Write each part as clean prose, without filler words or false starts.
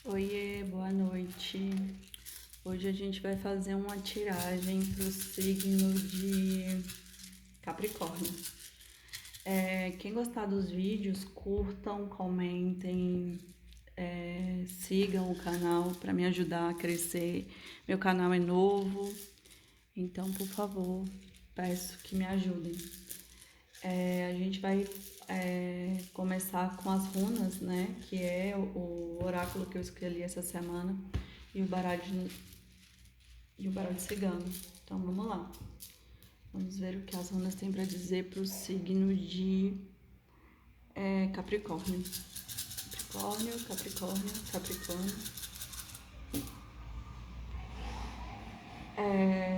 Oiê, boa noite. Hoje a gente vai fazer uma tiragem pro signo de Capricórnio. Quem gostar dos vídeos, curtam, comentem, sigam o canal para me ajudar a crescer. Meu canal é novo, então por favor, peço que me ajudem. A gente vai começar com as runas, né? Que é o oráculo que eu escolhi essa semana e o baralho cigano. Então vamos lá. Vamos ver o que as runas têm para dizer para o signo de Capricórnio. Capricórnio, Capricórnio, Capricórnio.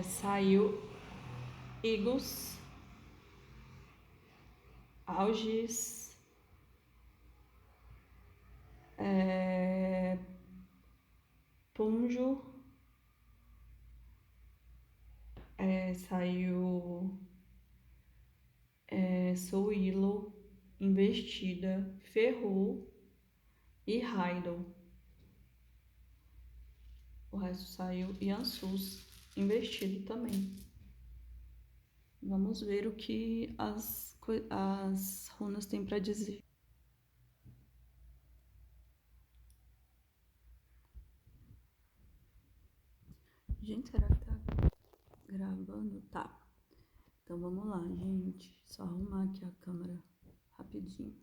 Saiu Eagles, Algis, Punjo, saiu Souilo, Investida, Ferru e Raidon. O resto saiu Yansus, Investido também. Vamos ver o que as runas têm para dizer. Gente, será que tá gravando? Tá. Então vamos lá, gente. Só arrumar aqui a câmera rapidinho.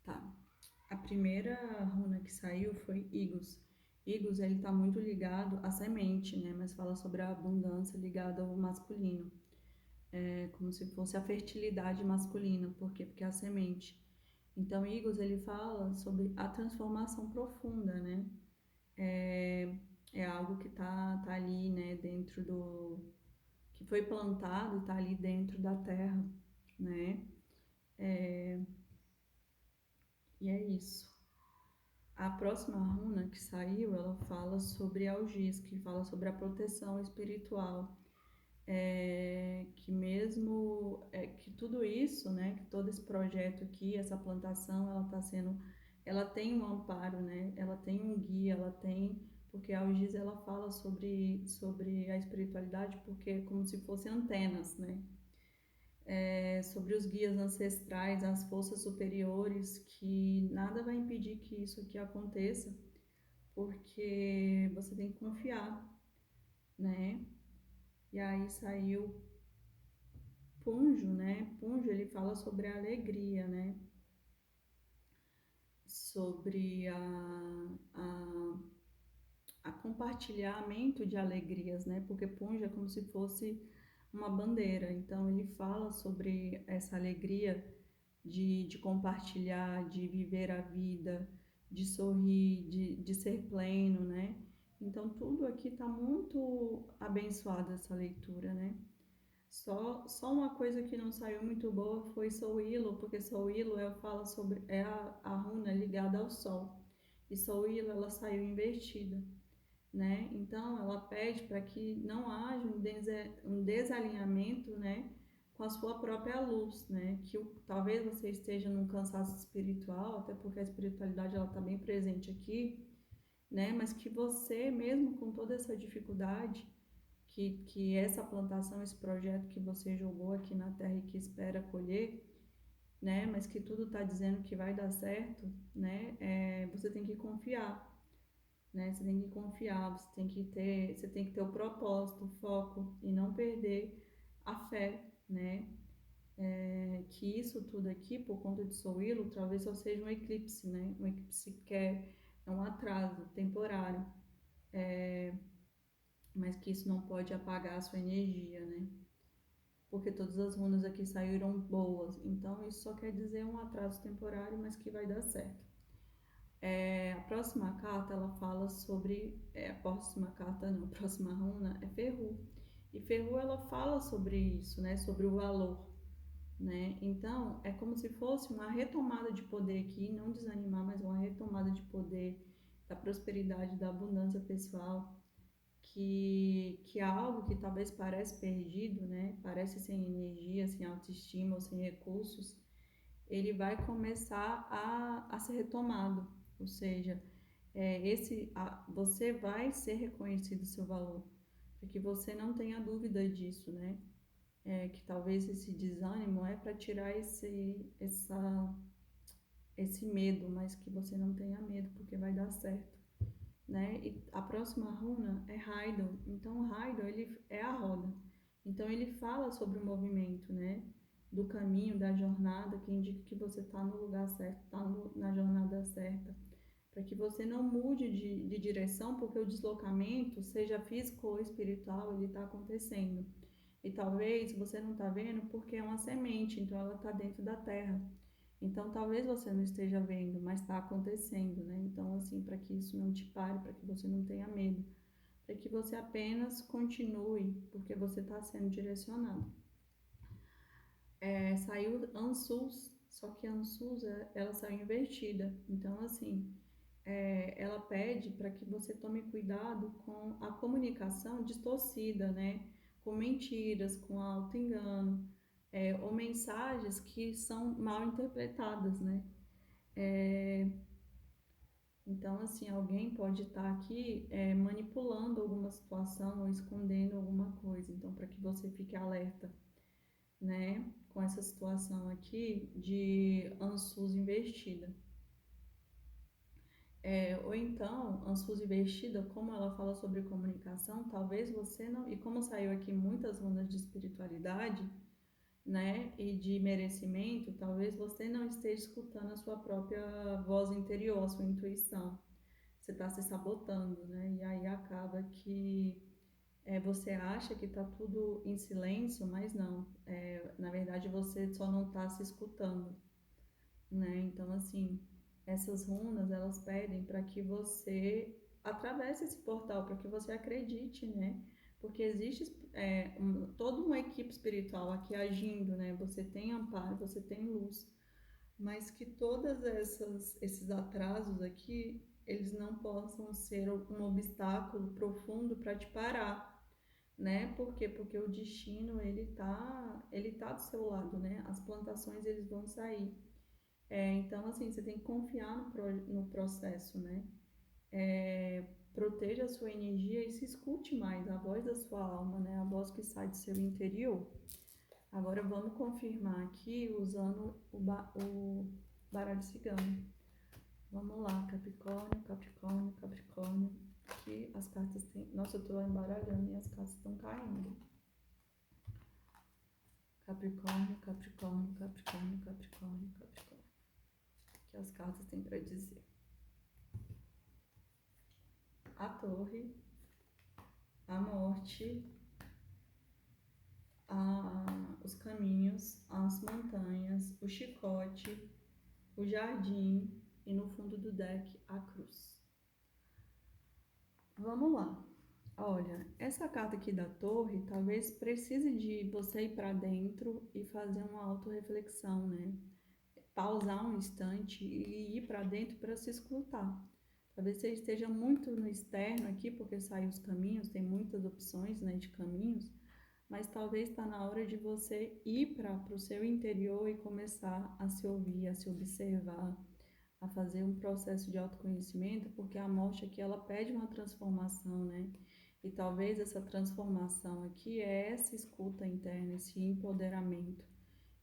Tá. A primeira runa que saiu foi Igus. Igus, ele tá muito ligado à semente, né? Mas fala sobre a abundância ligada ao masculino. É como se fosse a fertilidade masculina. Por quê? Porque é a semente. Então, Igus, ele fala sobre a transformação profunda, né? É algo que tá ali, né? Dentro do... que foi plantado e tá ali dentro da terra, né? E é isso. A próxima runa que saiu, ela fala sobre Algis, que fala sobre a proteção espiritual. Que mesmo que tudo isso, né, que todo esse projeto aqui, essa plantação, ela está sendo, ela tem um amparo, né? Ela tem um guia, ela tem, porque a Algis ela fala sobre a espiritualidade, porque é como se fossem antenas, né? Sobre os guias ancestrais, as forças superiores, que nada vai impedir que isso aqui aconteça, porque você tem que confiar, né? E aí saiu Punjo, né? Punjo, ele fala sobre a alegria, né? Sobre a compartilhamento de alegrias, né? Porque Punjo é como se fosse uma bandeira. Então, ele fala sobre essa alegria de compartilhar, de viver a vida, de sorrir, de ser pleno, né? Então, tudo aqui está muito abençoado essa leitura, né? Só uma coisa que não saiu muito boa foi Souilo, porque Souilo fala sobre a runa ligada ao Sol. E Souilo ela saiu invertida, né? Então ela pede para que não haja um desalinhamento, né, com a sua própria luz, né? Que talvez você esteja num cansaço espiritual, até porque a espiritualidade ela está bem presente aqui, né? Mas que você, mesmo com toda essa dificuldade, que essa plantação, esse projeto que você jogou aqui na terra e que espera colher, né? Mas que tudo está dizendo que vai dar certo, né? Você tem que confiar, né? Você tem que confiar, você tem que ter o propósito, o foco e não perder a fé, né? Que isso tudo aqui, por conta de Souilo, talvez só seja um eclipse, né? Um eclipse que é um atraso temporário, mas que isso não pode apagar a sua energia, né? Porque todas as runas aqui saíram boas. Então, isso só quer dizer um atraso temporário, mas que vai dar certo. A próxima carta, ela fala sobre... a próxima carta não, a próxima runa é Ferru. E Ferru, ela fala sobre isso, né? Sobre o valor, né? Então, é como se fosse uma retomada de poder aqui, não desanimar, mas uma retomada de poder da prosperidade, da abundância pessoal, que é algo que talvez parece perdido, né? Parece sem energia, sem autoestima ou sem recursos, ele vai começar a ser retomado. Ou seja, você vai ser reconhecido o seu valor, para que você não tenha dúvida disso, né? Que talvez esse desânimo é para tirar esse medo, mas que você não tenha medo, porque vai dar certo, né? E a próxima runa é Raidon. Então, o Raidon, ele é a roda. Então, ele fala sobre o movimento, né? Do caminho, da jornada, que indica que você está no lugar certo, está na jornada certa. Para que você não mude de direção, porque o deslocamento, seja físico ou espiritual, ele está acontecendo. E talvez você não está vendo porque é uma semente, então ela está dentro da terra. Então, talvez você não esteja vendo, mas está acontecendo, né? Então, assim, para que isso não te pare, para que você não tenha medo, para que você apenas continue, porque você está sendo direcionado. Saiu Ansus, só que a Ansus, ela saiu invertida. Então, assim, ela pede para que você tome cuidado com a comunicação distorcida, né? Com mentiras, com auto-engano, ou mensagens que são mal interpretadas, né? Então, assim, alguém pode estar aqui manipulando alguma situação ou escondendo alguma coisa. Então, para que você fique alerta, né, com essa situação aqui de Ansus invertida. Ou então, Ansus invertida, como ela fala sobre comunicação, talvez você não. E como saiu aqui muitas ondas de espiritualidade, né, e de merecimento, talvez você não esteja escutando a sua própria voz interior, a sua intuição. Você está se sabotando, né? E aí acaba que você acha que está tudo em silêncio, mas não. Na verdade, você só não está se escutando, né? Então, assim, essas runas, elas pedem para que você atravesse esse portal, para que você acredite, né? Porque existe toda uma equipe espiritual aqui agindo, né? Você tem amparo, você tem luz, mas que todas esses atrasos aqui, eles não possam ser um obstáculo profundo para te parar, né? Por quê? Porque o destino, ele tá do seu lado, né? As plantações, eles vão sair. Então, assim, você tem que confiar no processo, né? Proteja a sua energia e se escute mais, a voz da sua alma, né? A voz que sai do seu interior. Agora vamos confirmar aqui usando o baralho cigano. Vamos lá, Capricórnio, Capricórnio, Capricórnio. Aqui as cartas têm. Nossa, eu tô embaralhando e as cartas estão caindo. Capricórnio, Capricórnio, Capricórnio, Capricórnio, Capricórnio. O que as cartas têm para dizer? A torre, a morte, os caminhos, as montanhas, o chicote, o jardim e no fundo do deck a cruz. Vamos lá. Olha, essa carta aqui da torre talvez precise de você ir para dentro e fazer uma autorreflexão, né? Pausar um instante e ir para dentro para se escutar. Talvez você esteja muito no externo aqui, porque saiu os caminhos, tem muitas opções, né, de caminhos, mas talvez está na hora de você ir para o seu interior e começar a se ouvir, a se observar, a fazer um processo de autoconhecimento, porque a morte aqui ela pede uma transformação, né? E talvez essa transformação aqui é essa escuta interna, esse empoderamento.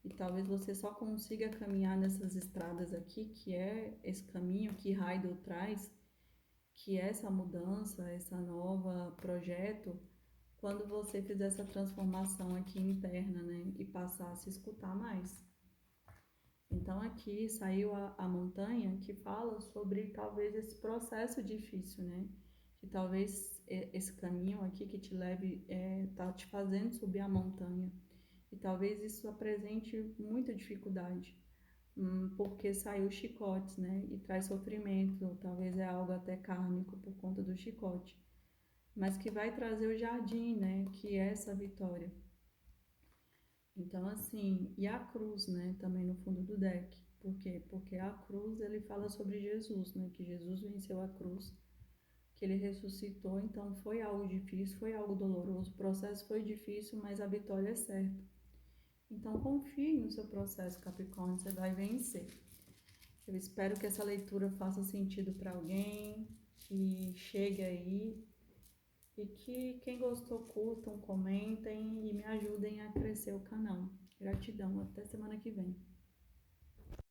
E talvez você só consiga caminhar nessas estradas aqui, que é esse caminho que Heidel traz, que é essa mudança, essa nova projeto, quando você fizer essa transformação aqui interna, né? E passar a se escutar mais. Então aqui saiu a montanha que fala sobre talvez esse processo difícil, né? Que talvez esse caminho aqui que te leve, tá te fazendo subir a montanha. E talvez isso apresente muita dificuldade, porque saiu chicotes, né? E traz sofrimento, talvez é algo até kármico por conta do chicote. Mas que vai trazer o jardim, né? Que é essa vitória. Então, assim, e a cruz, né, também no fundo do deck. Por quê? Porque a cruz, ele fala sobre Jesus, né, que Jesus venceu a cruz, que ele ressuscitou, então foi algo difícil, foi algo doloroso, o processo foi difícil, mas a vitória é certa. Então, confie no seu processo, Capricórnio, você vai vencer. Eu espero que essa leitura faça sentido para alguém, que chegue aí e que quem gostou curtam, comentem e me ajudem a crescer o canal. Gratidão, até semana que vem.